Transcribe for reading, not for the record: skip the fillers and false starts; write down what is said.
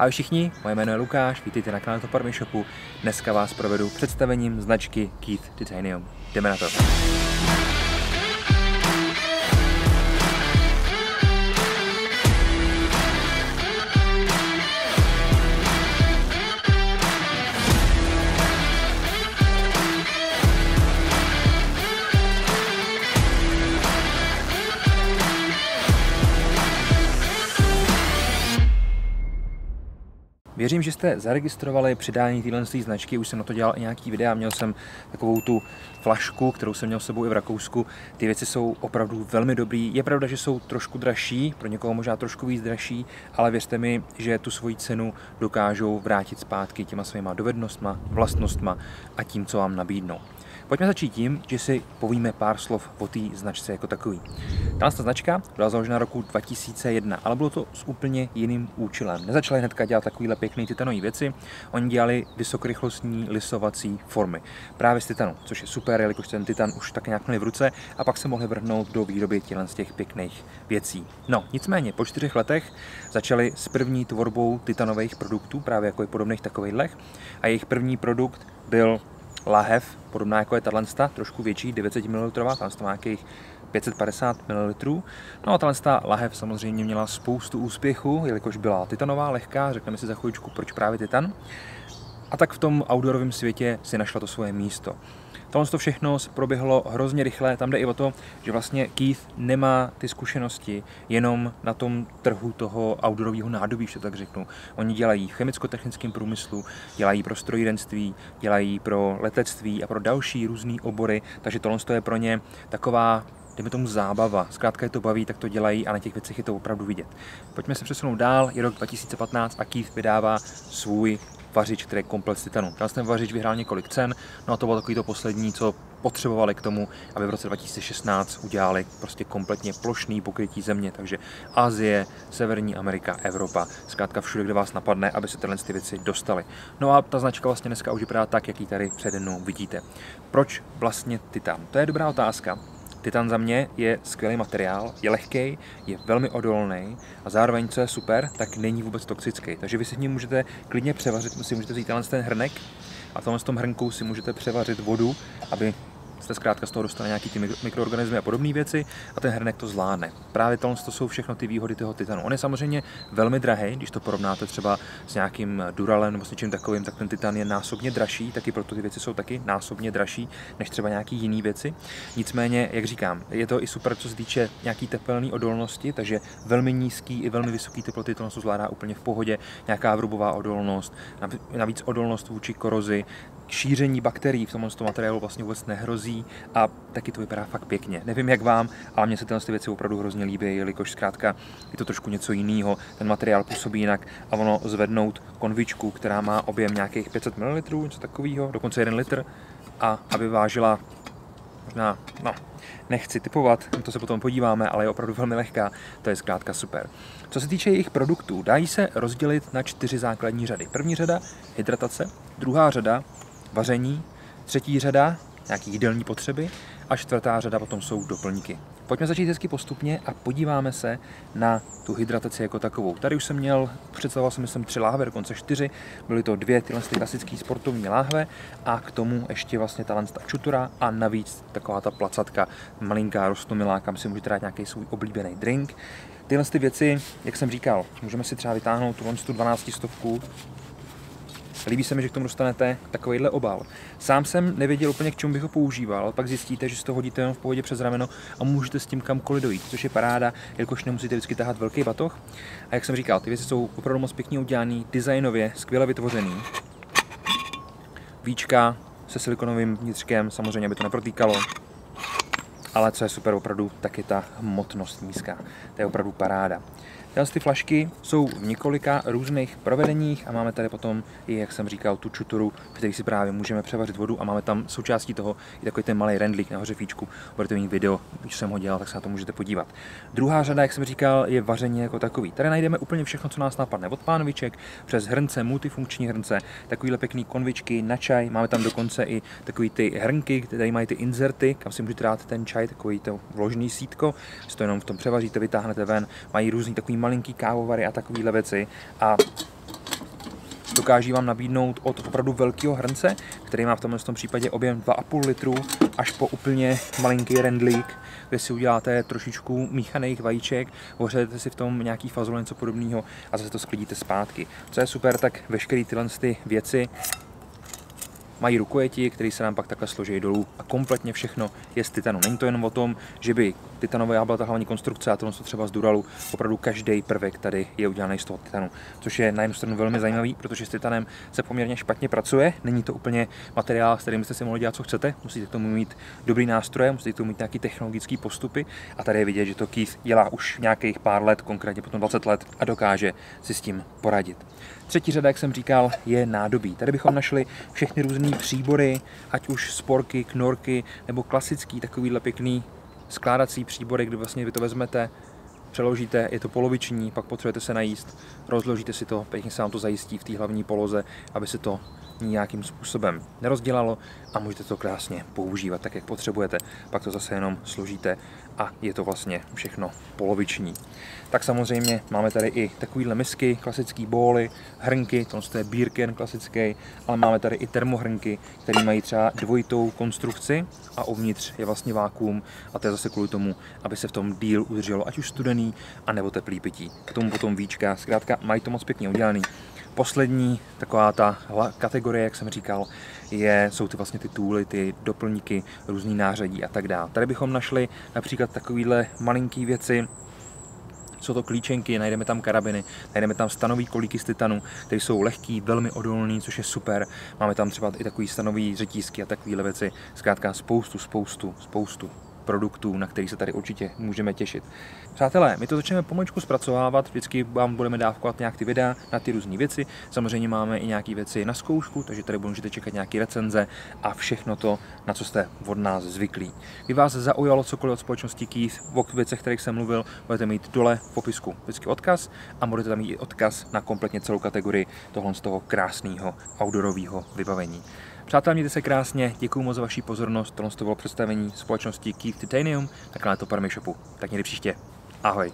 Ahoj všichni, moje jméno je Lukáš, vítejte na kanálu Top Army Shopu. Dneska vás provedu představením značky Keith Titanium. Jdeme na to. Věřím, že jste zaregistrovali přidání téhle značky, už jsem na to dělal i nějaký videa, měl jsem takovou tu flašku, kterou jsem měl s sebou i v Rakousku. Ty věci jsou opravdu velmi dobrý. Je pravda, že jsou trošku dražší, pro někoho možná trošku víc dražší, ale věřte mi, že tu svoji cenu dokážou vrátit zpátky těma svýma dovednostma, vlastnostma a tím, co vám nabídnou. Pojďme začít tím, že si povíme pár slov o té značce jako takový. Ta značka byla založena roku 2001, ale bylo to s úplně jiným účelem. Nezačali hnedka dělat takovýhle pěkný titanové věci, oni dělali vysokorychlostní lisovací formy. Právě z titanu, což je super, jelikož ten titan už tak nějak měli v ruce a pak se mohli vrhnout do výroby z těch pěkných věcí. No, nicméně po 4 letech začali s první tvorbou titanových produktů, právě jako je podobných takovejhlech, a jejich první produkt byl lahev, podobná jako je tato, trošku větší, 900 ml, tam to má nějakých 550 ml. No a tato lahev samozřejmě měla spoustu úspěchu, jelikož byla titanová, lehká, řekneme si za chvíličku, proč právě titan. A tak v tom outdoorovém světě si našla to svoje místo. Tohle to všechno proběhlo hrozně rychle, tam jde i o to, že vlastně Keith nemá ty zkušenosti jenom na tom trhu toho outdoorového nádobí, že tak řeknu. Oni dělají v chemicko-technickém průmyslu, dělají pro strojírenství, dělají pro letectví a pro další různé obory, takže tohle je pro ně taková, dejme tomu, zábava. Zkrátka je to baví, tak to dělají a na těch věcech je to opravdu vidět. Pojďme se přesunout dál, je rok 2015 a Keith vydává svůj vařič, který je komplet z titanu. Ten vařič vyhrál několik cen, no a to bylo takový to poslední, co potřebovali k tomu, aby v roce 2016 udělali prostě kompletně plošný pokrytí země, takže Asie, Severní Amerika, Evropa, zkrátka všude, kde vás napadne, aby se tyhle věci dostaly. No a ta značka vlastně dneska už vypadá tak, jak ji tady přede mnou vidíte. Proč vlastně titan? To je dobrá otázka. Titan za mě je skvělý materiál, je lehký, je velmi odolný a zároveň, co je super, tak není vůbec toxický. Takže vy si v ní můžete klidně převařit, si můžete vzít ten hrnek a v tom hrnku si můžete převařit vodu, aby jste zkrátka z toho dostali nějaký ty mikroorganismy a podobné věci a ten hrnek to zvládne. Právě to jsou všechno ty výhody toho titanu. On je samozřejmě velmi drahý, když to porovnáte třeba s nějakým Duralem nebo s něčím takovým, tak ten titan je násobně dražší, taky proto ty věci jsou taky násobně dražší než třeba nějaký jiný věci. Nicméně, jak říkám, je to i super, co se týče nějaký tepelné odolnosti, takže velmi nízký i velmi vysoký teploty to zvládá úplně v pohodě, nějaká vrubová odolnost, navíc odolnost vůči korozi, šíření bakterií v tomto materiálu vlastně vůbec nehrozí a taky to vypadá fakt pěkně. Nevím jak vám, ale mně se tyhle věci opravdu hrozně líbí, jelikož zkrátka je to trošku něco jiného, ten materiál působí jinak a ono zvednout konvičku, která má objem nějakých 500 ml, něco takového, dokonce 1 litr, a aby vážila možná, no, nechci typovat, to se potom podíváme, ale je opravdu velmi lehká, to je zkrátka super. Co se týče jejich produktů, dají se rozdělit na 4 základní řady. První řada hydratace, druhá řada vaření, třetí řada nějaké jídelní potřeby a čtvrtá řada potom jsou doplňky. Pojďme začít hezky postupně a podíváme se na tu hydrataci jako takovou. Tady už jsem měl, představoval jsem 3 láhve, dokonce 4, byly to 2 tyhle klasické sportovní láhve a k tomu ještě vlastně ta čutura a navíc taková ta placatka, malinká rostomilá, kam si můžete dát nějaký svůj oblíbený drink. Tyhle věci, jak jsem říkal, můžeme si třeba vytáhnout tu 12 stovku. Líbí se mi, že k tomu dostanete takovýhle obal. Sám jsem nevěděl úplně, k čemu bych ho používal, pak zjistíte, že si to hodíte jenom v pohodě přes rameno a můžete s tím kamkoliv dojít, což je paráda, jelikož nemusíte vždycky tahat velký batoh. A jak jsem říkal, ty věci jsou opravdu moc pěkně udělané, designově, skvěle vytvořený. Víčka se silikonovým vnitřkem, samozřejmě, aby to neprotýkalo. Ale co je super opravdu, tak je ta hmotnost nízká. To je opravdu paráda. Ty flašky jsou v několika různých provedeních a máme tady potom i, jak jsem říkal, tu čuturu, v který si právě můžeme převařit vodu a máme tam součástí toho i takový ten malý rendlík na hořefíčku. Budete mít video, když jsem ho dělal, tak se na to můžete podívat. Druhá řada, jak jsem říkal, je vaření jako takový. Tady najdeme úplně všechno, co nás napadne. Od pánviček přes hrnce, multifunkční hrnce, takovýhle pěkný konvičky na čaj. Máme tam dokonce i takový ty hrnky, které mají ty inzerty, kam si můžete dát ten čaj, takový to vložný sítko, si to jenom v tom převaříte, vytáhnete ven. Mají různý takový malinký kávovary a takovéhle věci. A dokáží vám nabídnout od opravdu velkého hrnce, který má v tomto případě objem 2,5 litru, až po úplně malinký rendlík, kde si uděláte trošičku míchaných vajíček, ohřejete si v tom nějaký fazole, něco podobného a zase to sklidíte zpátky. Co je super, tak veškeré tyhle věci mají rukojeti, které se nám pak takhle složí dolů a kompletně všechno je z titanu. Není to jenom o tom, že by titanová byla ta hlavní konstrukce a tohle třeba z Duralu. Opravdu každý prvek tady je udělaný z toho titanu, což je na jednu stranu velmi zajímavý, protože s titanem se poměrně špatně pracuje. Není to úplně materiál, s kterým byste si mohli dělat, co chcete. Musíte k tomu mít dobrý nástroje, musíte k tomu mít nějaký technologický postupy a tady je vidět, že to Keith dělá už nějakých pár let, konkrétně potom 20 let a dokáže si s tím poradit. Třetí řada, jak jsem říkal, je nádobí. Tady bychom našli všechny různé příbory, ať už sporky, knorky nebo klasický takovýhle pěkný skládací příbory, kdy vlastně vy to vezmete, přeložíte, je to poloviční, pak potřebujete se najíst, rozložíte si to, pěkně se vám to zajistí v té hlavní poloze, aby se to nějakým způsobem nerozdělalo a můžete to krásně používat tak, jak potřebujete. Pak to zase jenom složíte a je to vlastně všechno poloviční. Tak samozřejmě máme tady i takovýhle misky, klasické bóly, hrnky, to je Birken klasický, ale máme tady i termohrnky, které mají třeba dvojitou konstrukci a uvnitř je vlastně vákuum a to je zase kvůli tomu, aby se v tom díl udrželo ať už studený, anebo teplý pití. K tomu potom víčka, zkrátka mají to moc pěkně udělaný. Poslední taková ta kategorie, jak jsem říkal, jsou ty vlastně ty tooly, ty doplňky, různý nářadí a tak dále. Tady bychom našli například takovýhle malinký věci, jsou to klíčenky, najdeme tam karabiny, najdeme tam stanový kolíky z titanu, které jsou lehký, velmi odolný, což je super. Máme tam třeba i takový stanový řetízky a takovéhle věci. Zkrátka spoustu produktů, na který se tady určitě můžeme těšit. Přátelé, my to začneme pomaličku zpracovávat, vždycky vám budeme dávkovat nějak ty videa na ty různé věci. Samozřejmě máme i nějaké věci na zkoušku, takže tady můžete čekat nějaké recenze a všechno to, na co jste od nás zvyklí. Kdyby vás zaujalo cokoliv od společnosti Keith, o věcech, kterých jsem mluvil, budete mít dole v popisku vždycky odkaz a budete tam mít i odkaz na kompletně celou kategorii tohle z toho krásného outdoorového vybavení. Přátelé, mějte se krásně, děkuji moc za vaši pozornost, tohle bylo představení společnosti Keith Titanium na kanále Topper Shopu. Tak někdy příště. Ahoj.